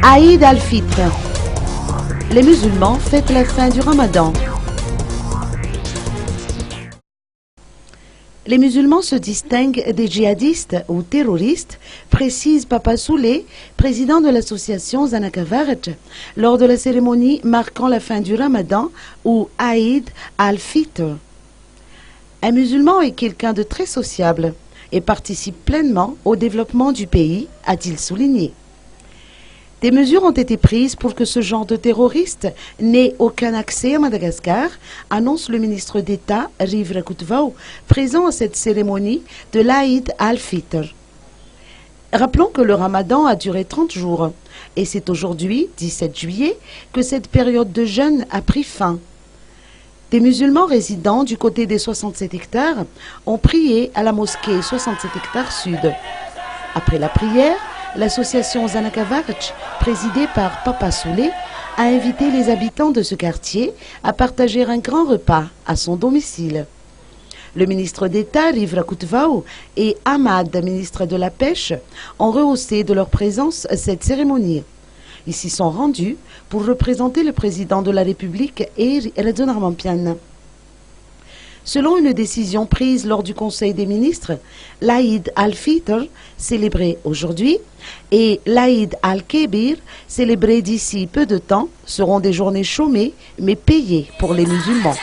Aïd al-Fitr. Les musulmans fêtent la fin du Ramadan. Les musulmans se distinguent des djihadistes ou terroristes, précise Papa Souley, président de l'association Zanakavarj, lors de la cérémonie marquant la fin du Ramadan ou Aïd al-Fitr. Un musulman est quelqu'un de très sociable et participe pleinement au développement du pays, a-t-il souligné. Des mesures ont été prises pour que ce genre de terroristes n'ait aucun accès à Madagascar, annonce le ministre d'État Riv Rakoutvao, présent à cette cérémonie de l'Aïd al-Fitr. Rappelons que le Ramadan a duré 30 jours et c'est aujourd'hui, 17 juillet, que cette période de jeûne a pris fin. Des musulmans résidant du côté des 67 hectares ont prié à la mosquée 67 hectares sud. Après la prière, l'association Zanakavarj, présidée par Papa Souley, a invité les habitants de ce quartier à partager un grand repas à son domicile. Le ministre d'État, Riv Rakoutvao, et Ahmad, ministre de la Pêche, ont rehaussé de leur présence cette cérémonie. Ils s'y sont rendus pour représenter le président de la République et Redouane Armampian. Selon une décision prise lors du Conseil des ministres, l'Aïd al-Fitr, célébré aujourd'hui, et l'Aïd al-Kébir, célébré d'ici peu de temps, seront des journées chômées mais payées pour les musulmans.